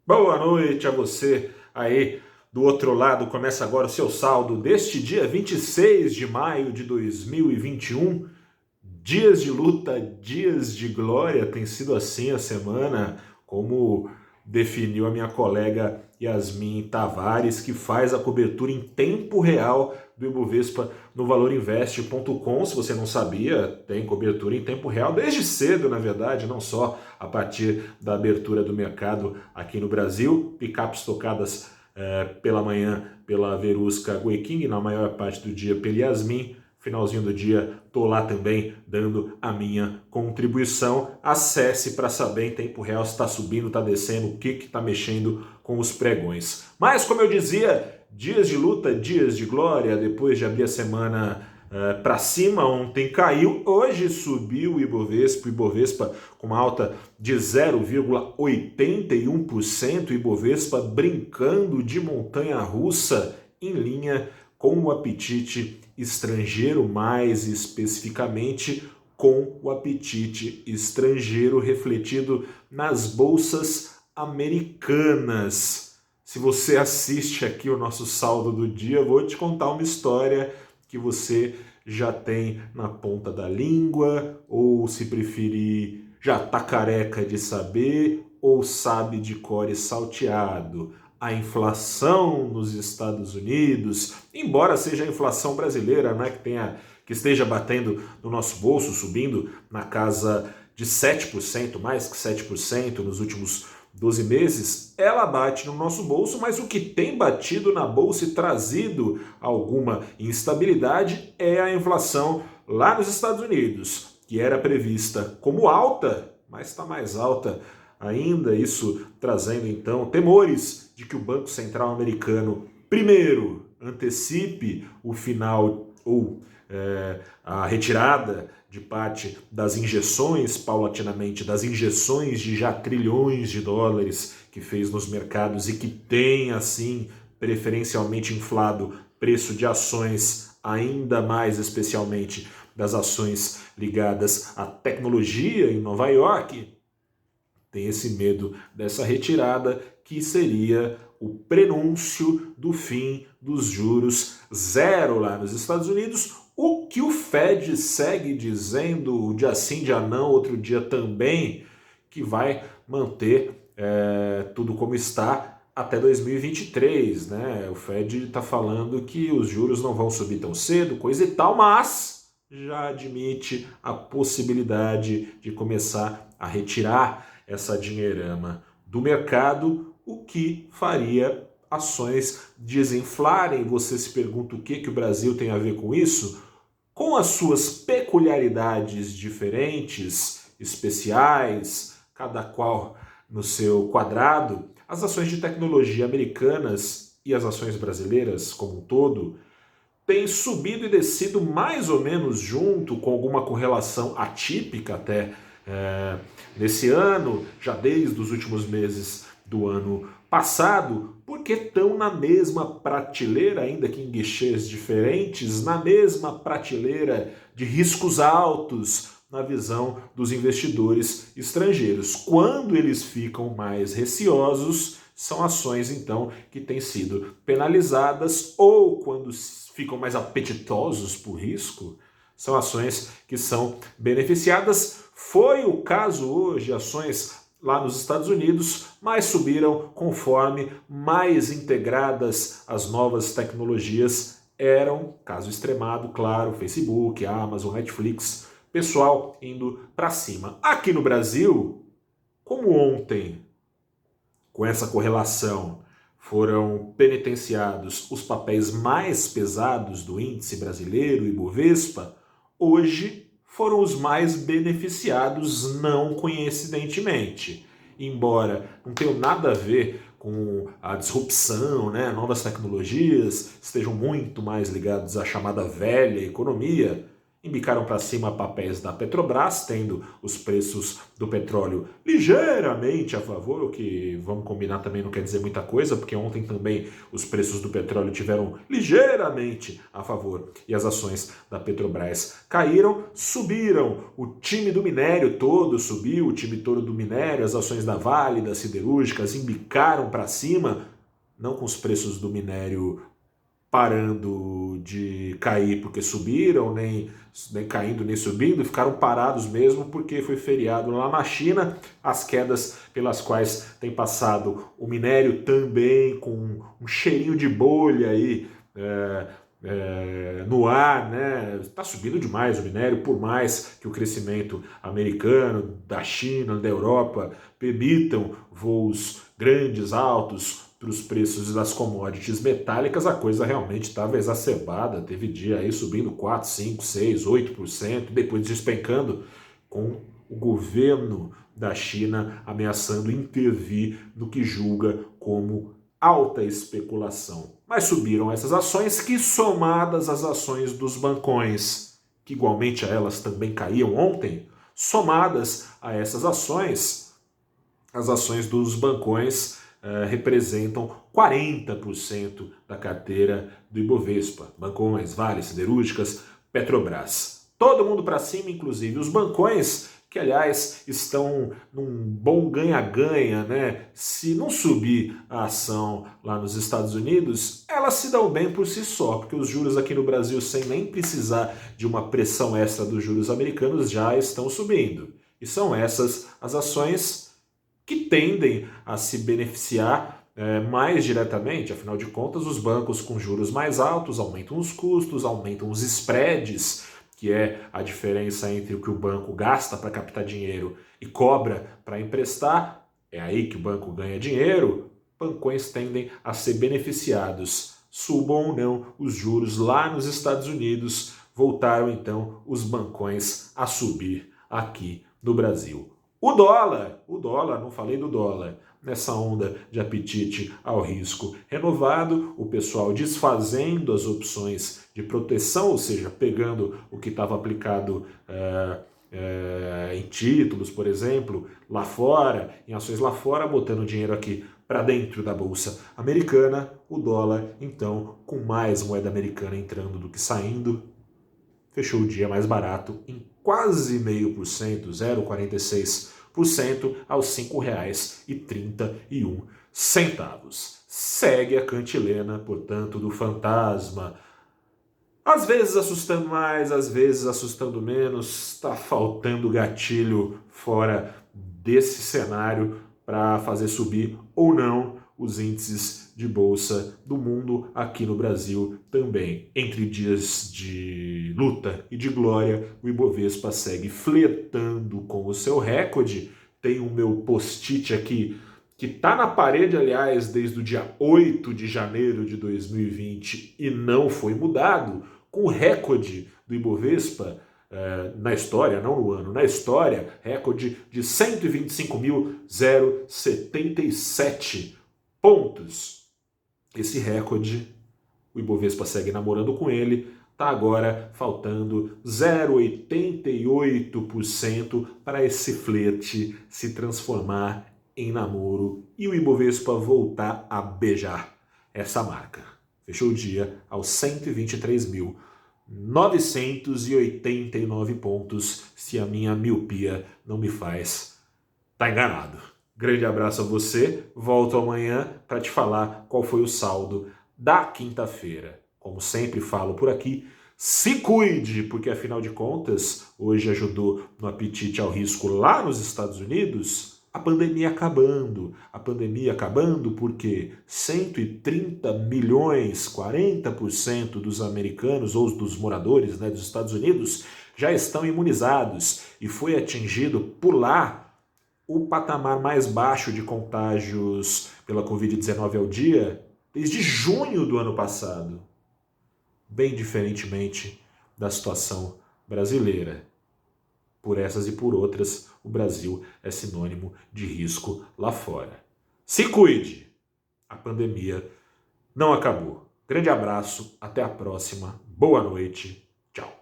Boa noite a você aí do outro lado. Começa agora o seu saldo deste dia 26 de maio de 2021. Dias de luta, dias de glória. Tem sido assim a semana, como definiu a minha colega Yasmin Tavares, que faz a cobertura em tempo real do Ibovespa no valorinvest.com. Se você não sabia, tem cobertura em tempo real desde cedo, na verdade, não só a partir da abertura do mercado aqui no Brasil. Picapes tocadas pela manhã pela Verusca Gueking, na maior parte do dia pela Yasmin. Finalzinho do dia, tô lá também dando a minha contribuição. Acesse para saber em tempo real se está subindo, está descendo, o que está mexendo com os pregões. Mas, como eu dizia, dias de luta, dias de glória. Depois de abrir a semana para cima, ontem caiu, hoje subiu o Ibovespa com uma alta de 0,81%, o Ibovespa brincando de montanha-russa em linha com o apetite estrangeiro, mais especificamente com o apetite estrangeiro refletido nas bolsas americanas. Se você assiste aqui o nosso saldo do dia, eu vou te contar uma história que você já tem na ponta da língua, ou se preferir, já tá careca de saber, ou sabe de cor e salteado. A inflação nos Estados Unidos, embora seja a inflação brasileira, né, que esteja batendo no nosso bolso, subindo na casa de 7%, mais que 7% nos últimos 12 meses, ela bate no nosso bolso, mas o que tem batido na bolsa e trazido alguma instabilidade é a inflação lá nos Estados Unidos, que era prevista como alta, mas está mais alta ainda, isso trazendo então temores de que o Banco Central americano primeiro antecipe o final ou a retirada de parte das injeções, paulatinamente, das injeções de já trilhões de dólares que fez nos mercados e que tem, assim, preferencialmente inflado preço de ações, ainda mais especialmente das ações ligadas à tecnologia em Nova York. Tem esse medo dessa retirada, que seria o prenúncio do fim dos juros zero lá nos Estados Unidos, o que o Fed segue dizendo, dia sim, dia não, outro dia também, que vai manter tudo como está até 2023, né? O Fed está falando que os juros não vão subir tão cedo, coisa e tal, mas já admite a possibilidade de começar a retirar essa dinheirama do mercado, o que faria ações desinflarem. Você se pergunta o que o Brasil tem a ver com isso? Com as suas peculiaridades diferentes, especiais, cada qual no seu quadrado, as ações de tecnologia americanas e as ações brasileiras como um todo têm subido e descido mais ou menos junto, com alguma correlação atípica até nesse ano, já desde os últimos meses do ano passado, porque estão na mesma prateleira, ainda que em guichês diferentes, na mesma prateleira de riscos altos na visão dos investidores estrangeiros. Quando eles ficam mais receosos, são ações, então, que têm sido penalizadas, ou quando ficam mais apetitosos por risco, são ações que são beneficiadas. Foi o caso hoje, ações lá nos Estados Unidos, mas subiram conforme mais integradas as novas tecnologias eram, caso extremado, claro, Facebook, Amazon, Netflix, pessoal indo para cima. Aqui no Brasil, como ontem, com essa correlação, foram penitenciados os papéis mais pesados do índice brasileiro, o Ibovespa, hoje foram os mais beneficiados, não coincidentemente. Embora não tenha nada a ver com a disrupção, né, novas tecnologias, estejam muito mais ligados à chamada velha economia, embicaram para cima papéis da Petrobras, tendo os preços do petróleo ligeiramente a favor, o que, vamos combinar, também não quer dizer muita coisa, porque ontem também os preços do petróleo tiveram ligeiramente a favor e as ações da Petrobras caíram, subiram, o time do minério todo subiu, o time todo do minério, as ações da Vale, das siderúrgicas, embicaram para cima, não com os preços do minério parando de cair porque subiram, nem caindo nem subindo, ficaram parados mesmo porque foi feriado lá na China. As quedas pelas quais tem passado o minério também com um cheirinho de bolha aí no ar, né? Está subindo demais o minério, por mais que o crescimento americano, da China, da Europa permitam voos grandes, altos, para os preços das commodities metálicas, a coisa realmente estava exacerbada. Teve dia aí subindo 4, 5, 6, 8%, depois despencando, com o governo da China ameaçando intervir no que julga como alta especulação. Mas subiram essas ações que, somadas às ações dos bancões, que igualmente a elas também caíam ontem, somadas a essas ações, as ações dos bancões representam 40% da carteira do Ibovespa. Bancões, Vale, siderúrgicas, Petrobras. Todo mundo para cima, inclusive os bancões, que aliás estão num bom ganha-ganha, né? Se não subir a ação lá nos Estados Unidos, elas se dão bem por si só, porque os juros aqui no Brasil, sem nem precisar de uma pressão extra dos juros americanos, já estão subindo. E são essas as ações que tendem a se beneficiar mais diretamente. Afinal de contas, os bancos com juros mais altos aumentam os custos, aumentam os spreads, que é a diferença entre o que o banco gasta para captar dinheiro e cobra para emprestar. É aí que o banco ganha dinheiro. Bancões tendem a ser beneficiados. Subam ou não os juros lá nos Estados Unidos, voltaram então os bancões a subir aqui no Brasil. O dólar, não falei do dólar, nessa onda de apetite ao risco renovado, o pessoal desfazendo as opções de proteção, ou seja, pegando o que estava aplicado em títulos, por exemplo, lá fora, em ações lá fora, botando dinheiro aqui para dentro da bolsa americana. O dólar, então, com mais moeda americana entrando do que saindo, fechou o dia mais barato em quase 0,5%, 0,46%, aos R$ 5,31. Segue a cantilena, portanto, do fantasma. Às vezes assustando mais, às vezes assustando menos. Está faltando gatilho fora desse cenário para fazer subir ou não os índices de bolsa do mundo, aqui no Brasil também. Entre dias de luta e de glória, o Ibovespa segue flertando com o seu recorde. Tem o meu post-it aqui, que está na parede, aliás, desde o dia 8 de janeiro de 2020 e não foi mudado, com o recorde do Ibovespa na história, não no ano, na história, recorde de 125.077 pontos. Esse recorde, o Ibovespa segue namorando com ele, está agora faltando 0,88% para esse flerte se transformar em namoro e o Ibovespa voltar a beijar essa marca. Fechou o dia aos 123.989 pontos, se a minha miopia não me faz tá enganado. Grande abraço a você, volto amanhã para te falar qual foi o saldo da quinta-feira. Como sempre falo por aqui, se cuide, porque afinal de contas, hoje ajudou no apetite ao risco lá nos Estados Unidos, a pandemia acabando. A pandemia acabando porque 130 milhões, 40% dos americanos ou dos moradores, né, dos Estados Unidos já estão imunizados e foi atingido por lá o patamar mais baixo de contágios pela Covid-19 ao dia desde junho do ano passado, bem diferentemente da situação brasileira. Por essas e por outras, o Brasil é sinônimo de risco lá fora. Se cuide! A pandemia não acabou. Grande abraço, até a próxima, boa noite